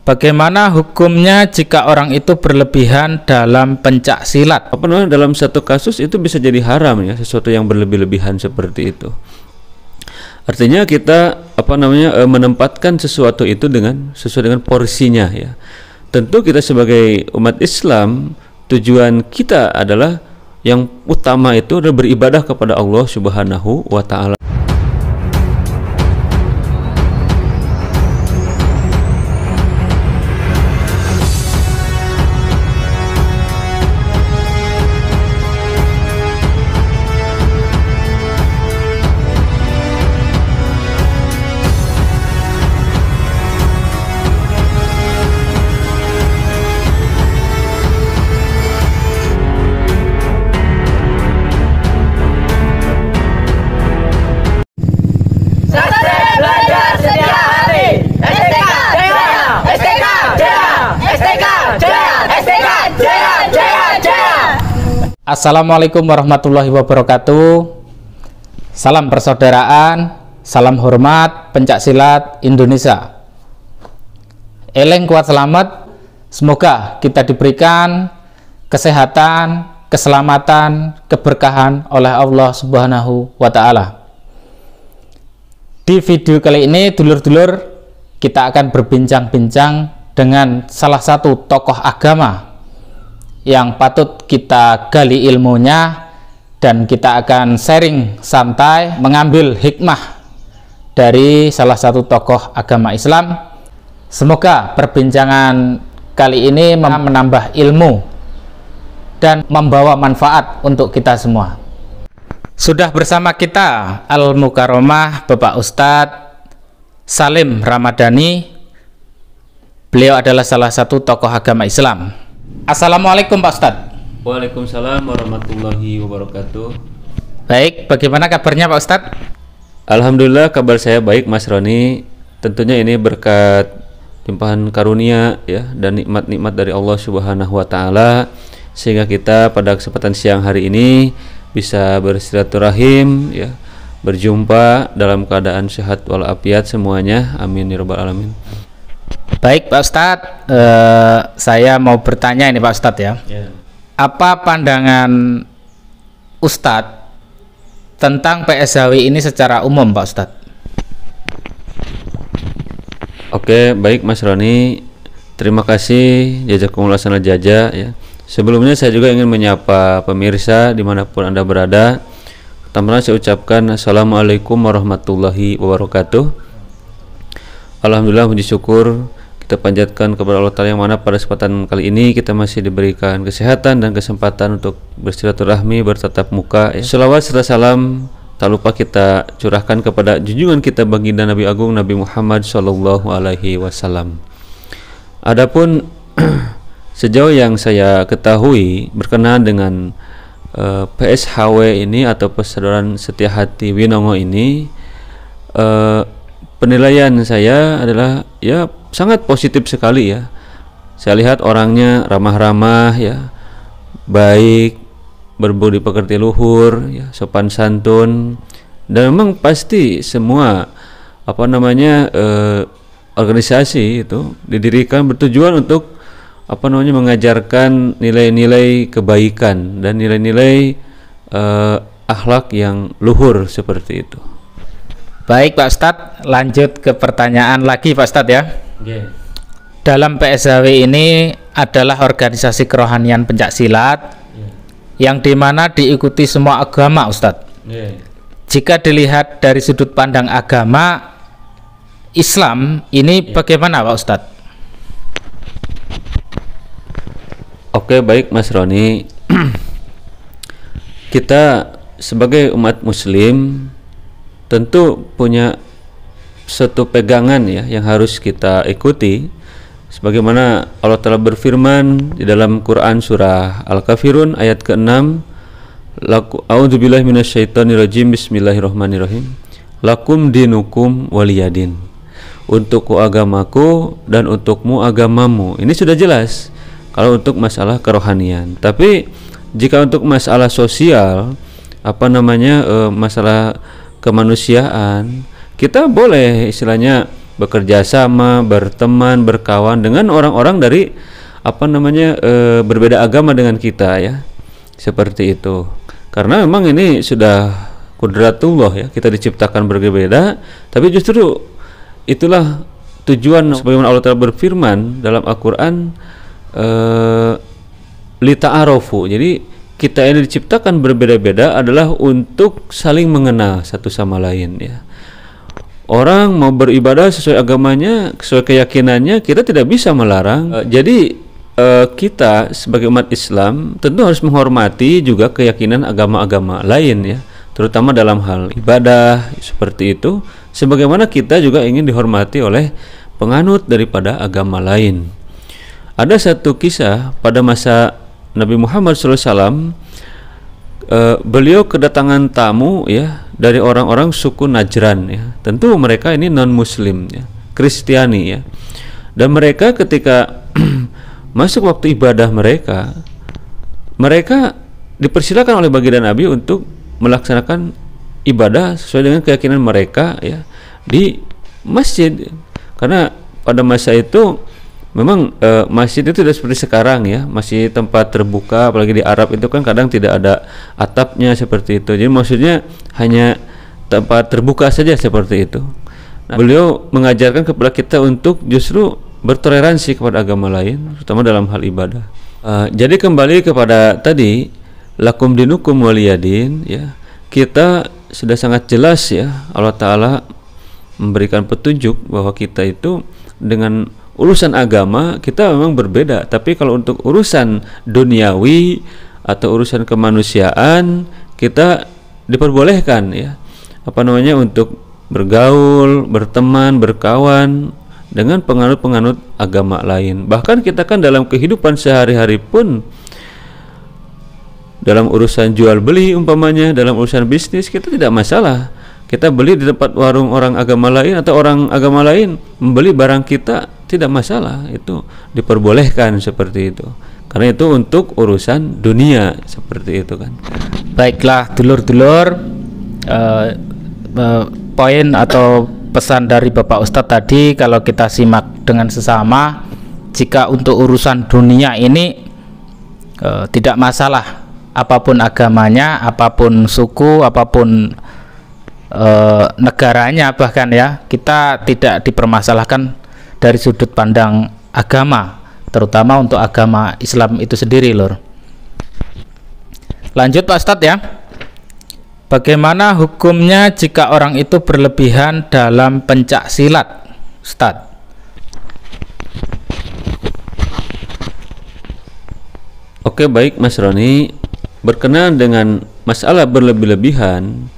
Bagaimana hukumnya jika orang itu berlebihan dalam pencak silat? Dalam satu kasus itu bisa jadi haram ya, sesuatu yang berlebih-lebihan seperti itu. Artinya kita menempatkan sesuatu itu sesuai dengan porsinya ya. Tentu kita sebagai umat Islam, tujuan kita adalah yang utama itu adalah beribadah kepada Allah Subhanahu wa taala. Assalamualaikum warahmatullahi wabarakatuh. Salam persaudaraan, salam hormat pencak silat Indonesia. Eleng kuat selamat. Semoga kita diberikan kesehatan, keselamatan, keberkahan oleh Allah Subhanahu wa taala. Di video kali ini dulur-dulur, kita akan berbincang-bincang dengan salah satu tokoh agama yang patut kita gali ilmunya, dan kita akan sharing santai mengambil hikmah dari salah satu tokoh agama Islam. Semoga perbincangan kali ini menambah ilmu dan membawa manfaat untuk kita semua. Sudah bersama kita Al-Mukarramah Bapak Ustadz Salim Ramadhani. Beliau adalah salah satu tokoh agama Islam. Assalamualaikum Pak Ustadz. Waalaikumsalam warahmatullahi wabarakatuh. Baik, bagaimana kabarnya Pak Ustadz? Alhamdulillah kabar saya baik Mas Roni. Tentunya ini berkat limpahan karunia ya dan nikmat-nikmat dari Allah Subhanahu wa taala, sehingga kita pada kesempatan siang hari ini bisa bersilaturahim ya, berjumpa dalam keadaan sehat walafiat semuanya. Amin ya rabbal alamin. Baik Pak Ustadz, saya mau bertanya ini Pak Ustadz ya. Apa pandangan Ustadz tentang PSHW ini secara umum Pak Ustadz? Oke, baik Mas Roni, terima kasih jazakumullah khairan jaza ya. Sebelumnya saya juga ingin menyapa pemirsa dimanapun Anda berada. Pertama saya ucapkan Assalamualaikum warahmatullahi wabarakatuh. Alhamdulillah, puji syukur kita panjatkan kepada Allah Ta'ala yang mana pada kesempatan kali ini kita masih diberikan kesehatan dan kesempatan untuk bersilaturahmi, bertatap muka ya. Shalawat serta salam tak lupa kita curahkan kepada junjungan kita baginda Nabi Agung Nabi Muhammad Sallallahu Alaihi Wasallam. Adapun sejauh yang saya ketahui berkenaan dengan PSHW ini atau Persaudaraan Setia Hati Winongo ini, penilaian saya adalah ya sangat positif sekali ya. Saya lihat orangnya ramah-ramah ya, baik, berbudi pekerti luhur ya, sopan santun, dan memang pasti semua organisasi itu didirikan bertujuan untuk mengajarkan nilai-nilai kebaikan dan nilai-nilai akhlak yang luhur seperti itu. Baik Pak Ustadz, lanjut ke pertanyaan lagi Pak Ustadz ya. Dalam PSHW ini adalah organisasi kerohanian pencak silat yang dimana diikuti semua agama Ustadz. Jika dilihat dari sudut pandang agama Islam ini bagaimana Pak Ustadz? Oke, baik Mas Roni. Kita sebagai umat muslim tentu punya satu pegangan ya yang harus kita ikuti, sebagaimana Allah Ta'ala berfirman di dalam Quran surah Al-Kafirun ayat ke-6, A'udzubillahi minasyaitonirrajim, bismillahirrahmanirrahim, lakum dinukum waliyadin, untukku agamaku dan untukmu agamamu. Ini sudah jelas kalau untuk masalah kerohanian. Tapi jika untuk masalah sosial, masalah kemanusiaan, kita boleh istilahnya bekerja sama, berteman, berkawan dengan orang-orang dari berbeda agama dengan kita ya. Seperti itu. Karena memang ini sudah qudratullah ya, kita diciptakan berbeda, tapi justru itulah tujuan sebagaimana Allah Ta'ala berfirman dalam Al-Qur'an, lita'arofu. Jadi kita ini diciptakan berbeda-beda adalah untuk saling mengenal satu sama lain ya. Orang mau beribadah sesuai agamanya, sesuai keyakinannya, kita tidak bisa melarang. Jadi kita sebagai umat Islam tentu harus menghormati juga keyakinan agama-agama lain ya, terutama dalam hal ibadah seperti itu. Sebagaimana kita juga ingin dihormati oleh penganut daripada agama lain. Ada satu kisah pada masa Nabi Muhammad SAW, beliau kedatangan tamu ya dari orang-orang suku Najran ya. Tentu mereka ini non muslim ya, Kristiani ya. Dan mereka ketika masuk waktu ibadah mereka dipersilakan oleh baginda Nabi untuk melaksanakan ibadah sesuai dengan keyakinan mereka ya di masjid. Karena pada masa itu memang masjid itu tidak seperti sekarang ya, masih tempat terbuka, apalagi di Arab itu kan kadang tidak ada atapnya seperti itu. Jadi maksudnya hanya tempat terbuka saja seperti itu. Nah, beliau mengajarkan kepada kita untuk justru bertoleransi kepada agama lain, terutama dalam hal ibadah. Jadi kembali kepada tadi lakum dinukum waliyadin ya, kita sudah sangat jelas ya, Allah Ta'ala memberikan petunjuk bahwa kita itu dengan urusan agama kita memang berbeda, tapi kalau untuk urusan duniawi atau urusan kemanusiaan kita diperbolehkan ya, untuk bergaul, berteman, berkawan dengan penganut-penganut agama lain. Bahkan kita kan dalam kehidupan sehari-hari pun, dalam urusan jual beli umpamanya, dalam urusan bisnis kita tidak masalah. Kita beli di tempat warung orang agama lain atau orang agama lain membeli barang kita, tidak masalah, itu diperbolehkan seperti itu. Karena itu untuk urusan dunia seperti itu kan. Baiklah dulur-dulur, poin atau pesan dari Bapak Ustadz tadi kalau kita simak dengan sesama, jika untuk urusan dunia ini tidak masalah apapun agamanya, apapun suku, apapun negaranya, bahkan ya kita tidak dipermasalahkan dari sudut pandang agama, terutama untuk agama Islam itu sendiri lur. Lanjut Pak Ustadz ya, bagaimana hukumnya jika orang itu berlebihan dalam pencak silat Ustadz? Oke, baik Mas Roni, berkenaan dengan masalah berlebih-lebihan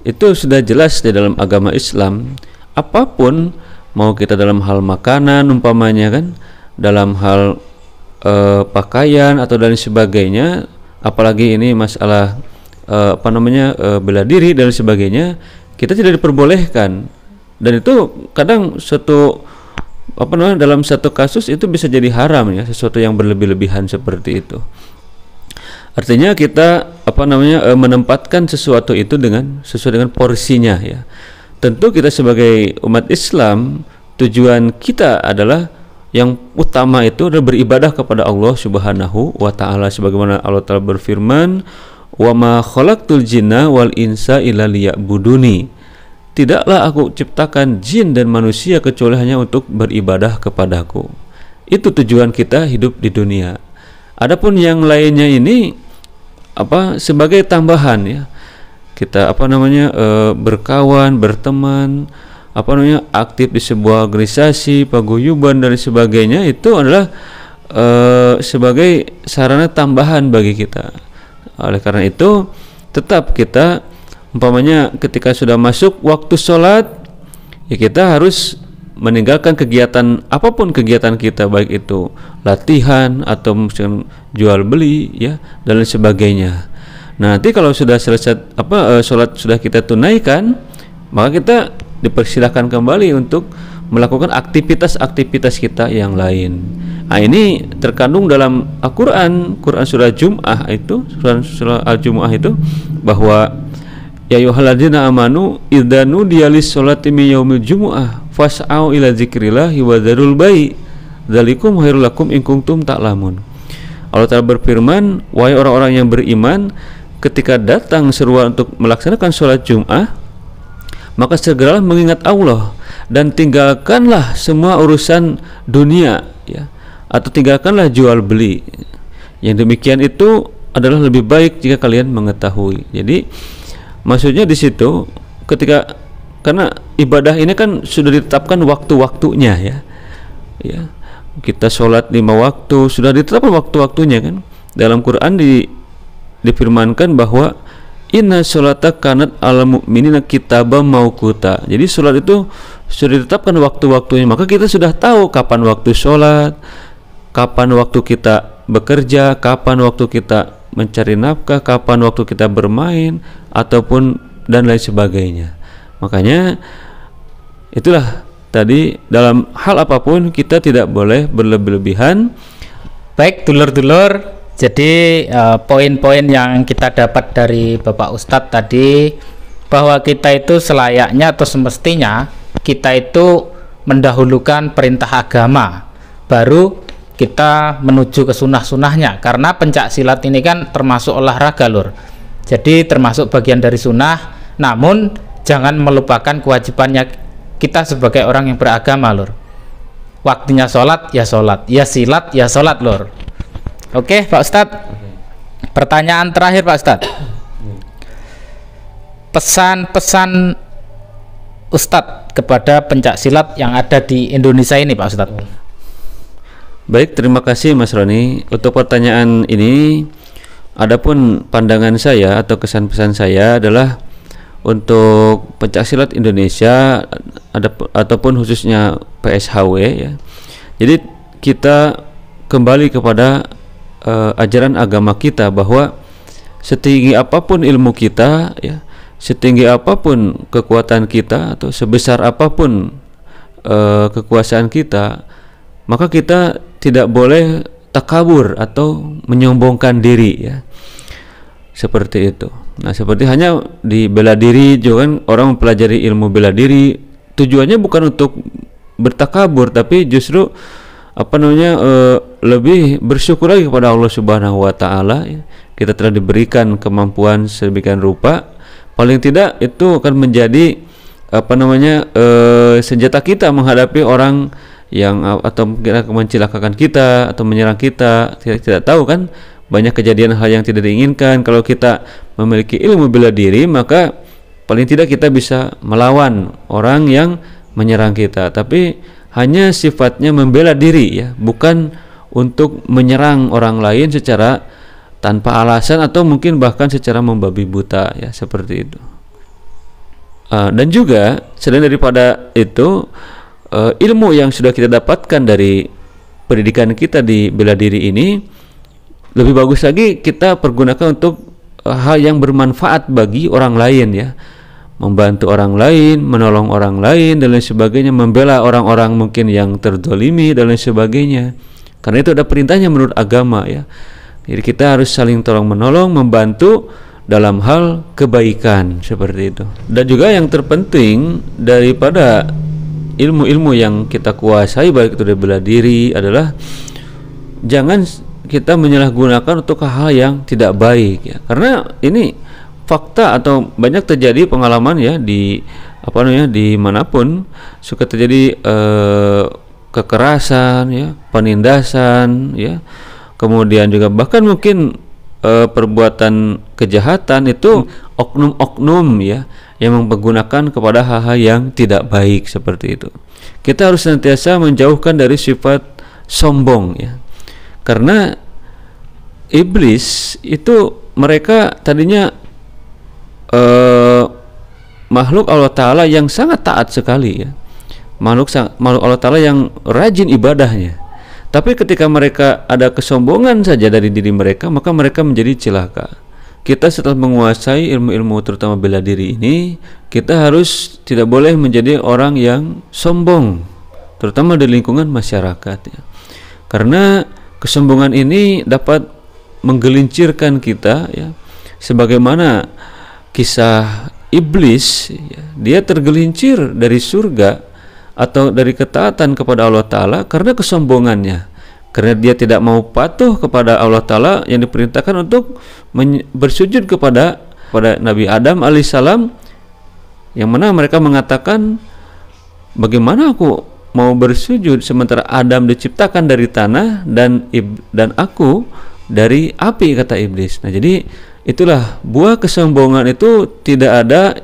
itu sudah jelas di dalam agama Islam. Apapun, mau kita dalam hal makanan umpamanya kan, dalam hal pakaian atau dan sebagainya, apalagi ini masalah bela diri dan sebagainya, kita tidak diperbolehkan. Dan itu kadang dalam satu kasus itu bisa jadi haram ya, sesuatu yang berlebih-lebihan seperti itu. Artinya kita menempatkan sesuatu itu sesuai dengan porsinya ya. Tentu kita sebagai umat Islam, tujuan kita adalah yang utama itu adalah beribadah kepada Allah Subhanahu wa Ta'ala, sebagaimana Allah Ta'ala berfirman, wa ma khalaqtul jinna wal insa illa liya'buduni. Tidaklah aku ciptakan jin dan manusia kecuali hanya untuk beribadah kepadaku. Itu tujuan kita hidup di dunia. Adapun yang lainnya ini sebagai tambahan ya. Kita berkawan, berteman, aktif di sebuah organisasi, paguyuban dan sebagainya, itu adalah sebagai sarana tambahan bagi kita. Oleh karena itu tetap kita ketika sudah masuk waktu sholat ya, kita harus meninggalkan kegiatan apapun kegiatan kita, baik itu latihan atau mungkin jual beli ya dan lain sebagainya. Nanti kalau sudah selesai sholat sudah kita tunaikan, maka kita dipersilahkan kembali untuk melakukan aktivitas-aktivitas kita yang lain. Nah, ini terkandung dalam Al-Quran, surah Jum'ah itu, surah Al-Jum'ah itu, bahwa ya ayyuhalladzina amanu idza nudiya lis-sholati min yaumil jumu'ah fas'au ila dzikrillah wa dzarul bai' dzalikum khairul lakum in kuntum ta'lamun. Allah Ta'ala berfirman, wahai orang-orang yang beriman, ketika datang seruan untuk melaksanakan sholat Jum'ah, maka segeralah mengingat Allah dan tinggalkanlah semua urusan dunia, ya, atau tinggalkanlah jual beli. Yang demikian itu adalah lebih baik jika kalian mengetahui. Jadi maksudnya di situ, ketika, karena ibadah ini kan sudah ditetapkan waktu-waktunya, ya. Kita sholat 5 waktu sudah ditetapkan waktu-waktunya kan. Dalam Quran difirmankan bahwa inna sholata kanat al mu'minina kitabam mauquta. Jadi sholat itu sudah ditetapkan waktu-waktunya. Maka kita sudah tahu kapan waktu sholat, kapan waktu kita bekerja, kapan waktu kita mencari nafkah, kapan waktu kita bermain, ataupun dan lain sebagainya. Makanya itulah tadi, dalam hal apapun kita tidak boleh berlebih-lebihan. Baik dulur-dulur, jadi poin-poin yang kita dapat dari Bapak Ustadz tadi, bahwa kita itu selayaknya atau semestinya kita itu mendahulukan perintah agama, baru kita menuju ke sunnah-sunnahnya. Karena pencak silat ini kan termasuk olahraga lur, jadi termasuk bagian dari sunnah. Namun jangan melupakan kewajibannya kita sebagai orang yang beragama lur. Waktunya sholat, ya silat, ya sholat lur. Oke Pak Ustadz, pertanyaan terakhir Pak Ustadz, pesan-pesan Ustadz kepada pencak silat yang ada di Indonesia ini Pak Ustadz. Baik, terima kasih Mas Roni untuk pertanyaan ini. Adapun pandangan saya atau kesan pesan saya adalah untuk pencak silat Indonesia ataupun khususnya PSHW, ya. Jadi kita kembali kepada ajaran agama kita, bahwa setinggi apapun ilmu kita, ya, setinggi apapun kekuatan kita atau sebesar apapun kekuasaan kita, maka kita tidak boleh takabur atau menyombongkan diri, ya. Seperti itu. Nah, seperti hanya di bela diri juga kan, orang mempelajari ilmu bela diri tujuannya bukan untuk bertakabur, tapi justru lebih bersyukur lagi kepada Allah Subhanahu wa taala, ya. Kita telah diberikan kemampuan sedemikian rupa, paling tidak itu akan menjadi senjata kita menghadapi orang yang atau mungkin akan mencelakakan kita atau menyerang kita. Tidak tahu kan, banyak kejadian hal yang tidak diinginkan. Kalau kita memiliki ilmu bela diri, maka paling tidak kita bisa melawan orang yang menyerang kita, tapi hanya sifatnya membela diri, ya, bukan untuk menyerang orang lain secara tanpa alasan atau mungkin bahkan secara membabi buta, ya, seperti itu. Dan juga selain daripada itu, ilmu yang sudah kita dapatkan dari pendidikan kita di bela diri ini lebih bagus lagi kita pergunakan untuk hal yang bermanfaat bagi orang lain, ya, membantu orang lain, menolong orang lain dan lain sebagainya, membela orang-orang mungkin yang terzalimi dan lain sebagainya. Karena itu ada perintahnya menurut agama, ya. Jadi kita harus saling tolong menolong, membantu dalam hal kebaikan, seperti itu. Dan juga yang terpenting daripada ilmu-ilmu yang kita kuasai, baik itu dari bela diri, adalah jangan kita menyalahgunakan untuk hal yang tidak baik, ya. Karena ini fakta atau banyak terjadi pengalaman, ya, di dimanapun suka terjadi kekerasan, ya, penindasan, ya, kemudian juga bahkan mungkin perbuatan kejahatan itu oknum-oknum, ya, yang menggunakan kepada hal-hal yang tidak baik, seperti itu. Kita harus senantiasa menjauhkan dari sifat sombong, ya. Karena iblis itu mereka tadinya makhluk Allah Ta'ala yang sangat taat sekali, ya. Makhluk Allah Ta'ala yang rajin ibadahnya. Tapi ketika mereka ada kesombongan saja dari diri mereka, maka mereka menjadi celaka. Kita setelah menguasai ilmu-ilmu terutama bela diri ini, kita harus tidak boleh menjadi orang yang sombong, terutama di lingkungan masyarakat, ya. Karena kesombongan ini dapat menggelincirkan kita, ya, sebagaimana kisah iblis, ya, dia tergelincir dari surga atau dari ketaatan kepada Allah Ta'ala karena kesombongannya, karena dia tidak mau patuh kepada Allah Ta'ala yang diperintahkan untuk bersujud kepada Nabi Adam alaihissalam, yang mana mereka mengatakan, bagaimana aku mau bersujud sementara Adam diciptakan dari tanah dan aku dari api, kata iblis. Nah, jadi itulah buah kesombongan, itu tidak ada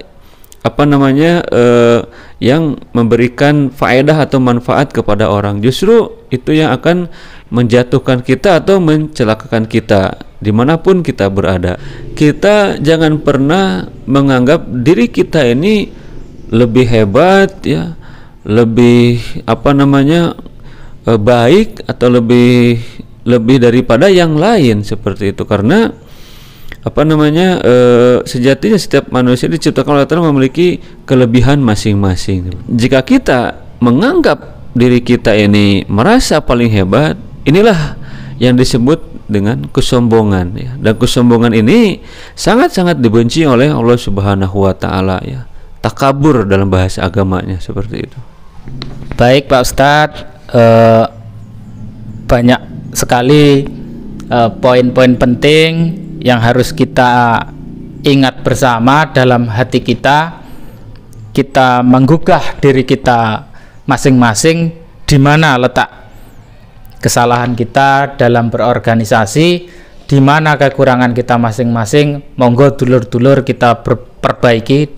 yang memberikan faedah atau manfaat kepada orang. Justru itu yang akan menjatuhkan kita atau mencelakakan kita dimanapun kita berada. Kita jangan pernah menganggap diri kita ini lebih hebat, ya, lebih baik atau lebih daripada yang lain seperti itu, karena sejatinya setiap manusia diciptakan oleh Allah memiliki kelebihan masing-masing. Jika kita menganggap diri kita ini merasa paling hebat, inilah yang disebut dengan kesombongan, ya. Dan kesombongan ini sangat-sangat dibenci oleh Allah Subhanahu wa Ta'ala, ya. Takabur dalam bahasa agamanya, seperti itu. Baik Pak Ustadz, banyak sekali poin-poin penting yang harus kita ingat bersama dalam hati kita. Kita menggugah diri kita masing-masing di mana letak kesalahan kita dalam berorganisasi, di mana kekurangan kita masing-masing. Monggo dulur-dulur kita perbaiki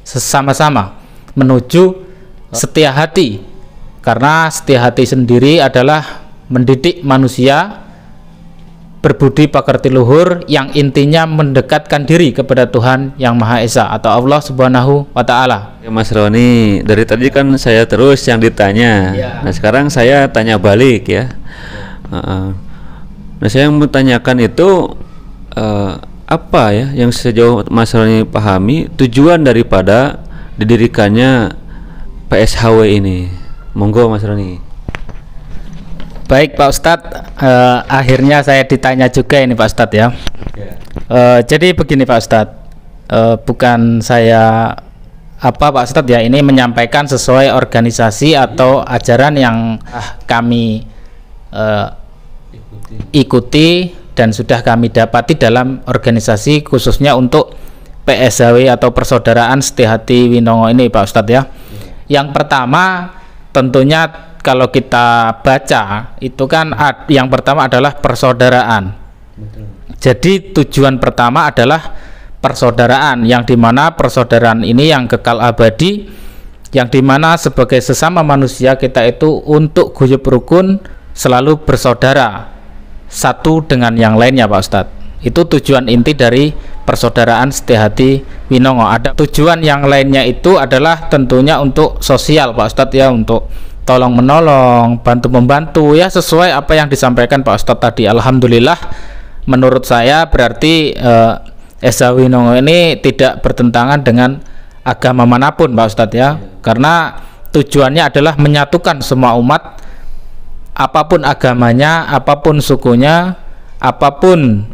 sama-sama menuju setia hati, karena setia hati sendiri adalah mendidik manusia berbudi pekerti luhur, yang intinya mendekatkan diri kepada Tuhan Yang Maha Esa atau Allah Subhanahu wa Ta'ala. Ya, Mas Roni, dari tadi kan saya terus yang ditanya, ya. Nah sekarang saya tanya balik, ya. Nah saya mau tanyakan itu apa ya yang sejauh Mas Roni pahami tujuan daripada didirikannya PSHW ini? Monggo Mas Roni. Baik Pak Ustadz, akhirnya saya ditanya juga ini Pak Ustadz, ya. Jadi begini Pak Ustadz, bukan saya Pak Ustadz, ya, ini menyampaikan sesuai organisasi atau ajaran yang kami ikuti dan sudah kami dapati dalam organisasi, khususnya untuk PSHW atau Persaudaraan Setia Hati Winongo ini Pak Ustadz, ya. Yang pertama tentunya kalau kita baca itu kan yang pertama adalah persaudaraan. Betul. Jadi tujuan pertama adalah persaudaraan, yang dimana persaudaraan ini yang kekal abadi, yang dimana sebagai sesama manusia kita itu untuk guyub rukun selalu bersaudara satu dengan yang lainnya Pak Ustadz. Itu tujuan inti dari Persaudaraan Setia Hati Winongo. Ada tujuan yang lainnya itu adalah tentunya untuk sosial Pak Ustadz, ya, untuk tolong menolong, bantu membantu, ya, sesuai apa yang disampaikan Pak Ustadz tadi. Alhamdulillah menurut saya berarti SH Winongo ini tidak bertentangan dengan agama manapun Pak Ustadz, ya. Karena tujuannya adalah menyatukan semua umat, apapun agamanya, apapun sukunya, apapun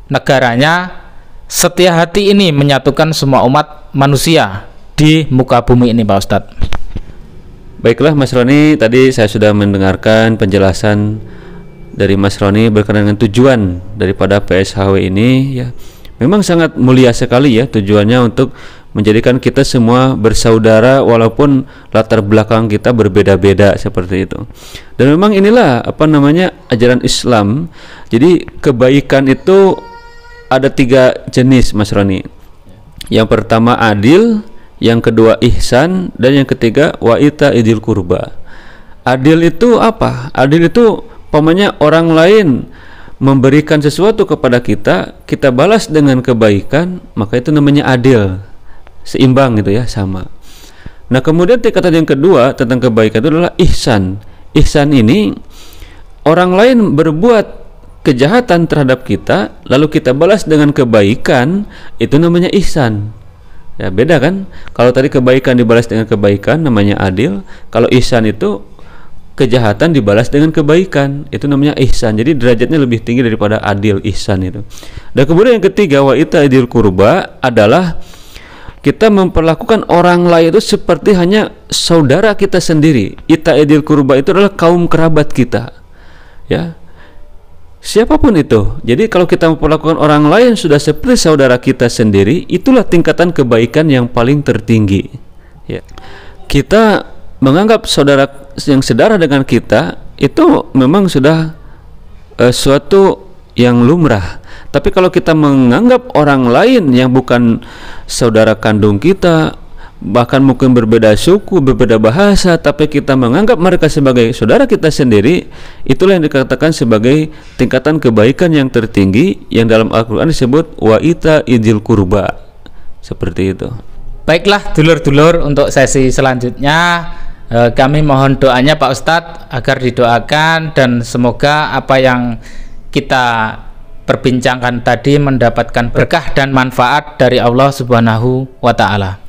negaranya. Setia hati ini menyatukan semua umat manusia di muka bumi ini Pak Ustadz. Baiklah Mas Roni, tadi saya sudah mendengarkan penjelasan dari Mas Roni berkenaan dengan tujuan daripada PSHW ini, ya. Memang sangat mulia sekali, ya, tujuannya untuk menjadikan kita semua bersaudara walaupun latar belakang kita berbeda-beda seperti itu. Dan memang inilah ajaran Islam. Jadi kebaikan itu ada 3 jenis Mas Roni. Yang pertama adil, yang kedua ihsan, dan yang ketiga wa ita idil kurba. Adil itu apa? Adil itu pokoknya orang lain memberikan sesuatu kepada kita, kita balas dengan kebaikan, maka itu namanya adil. Seimbang gitu, ya, sama. Nah kemudian tingkatan yang kedua tentang kebaikan itu adalah ihsan. Ihsan ini orang lain berbuat kejahatan terhadap kita, lalu kita balas dengan kebaikan, itu namanya ihsan. Ya, beda kan? Kalau tadi kebaikan dibalas dengan kebaikan namanya adil, kalau ihsan itu kejahatan dibalas dengan kebaikan, itu namanya ihsan. Jadi derajatnya lebih tinggi daripada adil, ihsan itu. Dan kemudian yang ketiga wa ita idil kurba adalah kita memperlakukan orang lain itu seperti hanya saudara kita sendiri. Ita idil kurba itu adalah kaum kerabat kita, ya, siapapun itu. Jadi kalau kita memperlakukan orang lain sudah seperti saudara kita sendiri, itulah tingkatan kebaikan yang paling tertinggi, ya. Kita menganggap saudara yang sedarah dengan kita itu memang sudah suatu yang lumrah. Tapi kalau kita menganggap orang lain yang bukan saudara kandung kita, bahkan mungkin berbeda suku, berbeda bahasa, tapi kita menganggap mereka sebagai saudara kita sendiri, itulah yang dikatakan sebagai tingkatan kebaikan yang tertinggi, yang dalam Al-Quran disebut wa ita idil kurba. Seperti itu. Baiklah dulur-dulur, untuk sesi selanjutnya kami mohon doanya Pak Ustadz agar didoakan, dan semoga apa yang kita perbincangkan tadi mendapatkan berkah dan manfaat dari Allah Subhanahu wa Ta'ala.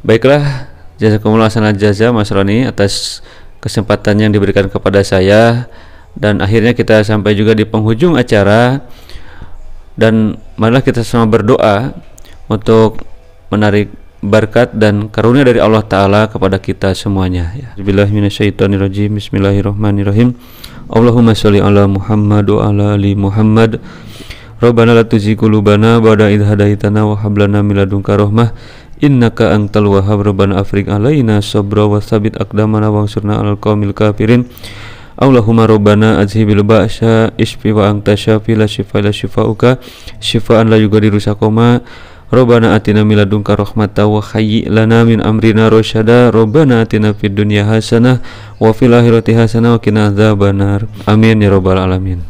Baiklah, jazakumullah khairan jazaa Mas Roni atas kesempatan yang diberikan kepada saya, dan akhirnya kita sampai juga di penghujung acara, dan marilah kita semua berdoa untuk menarik berkat dan karunia dari Allah Ta'ala kepada kita semuanya, ya. Bismillahirrahmanirrahim. Bismillahirrahmanirrahim. Allahumma sholli ala Muhammad wa ala ali Muhammad. Rabbana la tuzigh qulubana ba'da idh hadaitana wa hab lana min ladunka rahmah innaka antal wahhab. Rabbana afrigh alaina sabra wa tsabbit aqdamana wansurna 'alal qaumil kafirin. Allahumma rabbana azhibil ba'sa ishfi wa anta syafi la shifaa illa shifauka shifaan la yughadiru saqama. Rabbana atina min ladunka rahmatan wa hayyi lana min amrina rasyada. Rabbana atina fid dunya hasanah wa fil akhirati hasanah wa qina adzabannar. Amin ya rabbal alamin.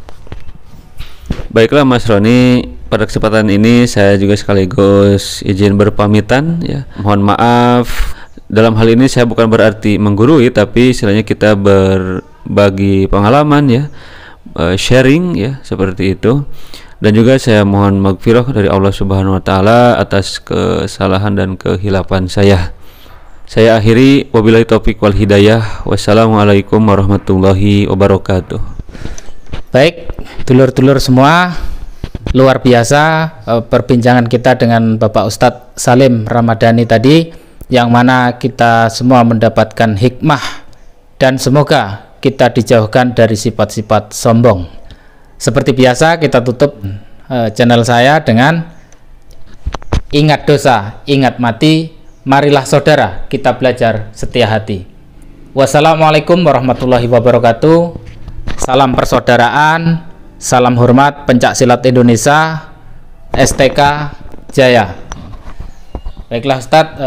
Baiklah Mas Roni, pada kesempatan ini saya juga sekaligus izin berpamitan, ya. Mohon maaf, dalam hal ini saya bukan berarti menggurui, tapi istilahnya kita berbagi pengalaman, ya, sharing, ya, seperti itu. Dan juga saya mohon maghfirah dari Allah Subhanahu wa Ta'ala atas kesalahan dan kehilapan saya. Saya akhiri, wabillahi taufiq wal hidayah. Wassalamualaikum warahmatullahi wabarakatuh. Baik, dulur-dulur semua, luar biasa perbincangan kita dengan Bapak Ustadz Salim Ramadhani tadi, yang mana kita semua mendapatkan hikmah, dan semoga kita dijauhkan dari sifat-sifat sombong. Seperti biasa, kita tutup channel saya dengan ingat dosa, ingat mati, marilah saudara kita belajar setia hati. Wassalamualaikum warahmatullahi wabarakatuh. Salam persaudaraan, salam hormat Pencak Silat Indonesia, STK Jaya. Baiklah Ustadz,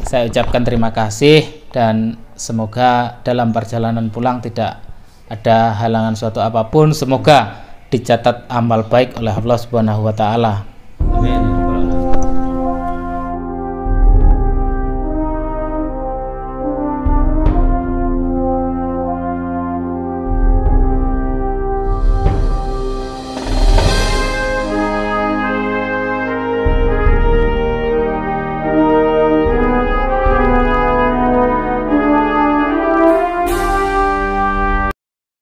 saya ucapkan terima kasih, dan semoga dalam perjalanan pulang tidak ada halangan suatu apapun. Semoga dicatat amal baik oleh Allah Subhanahu wa Ta'ala.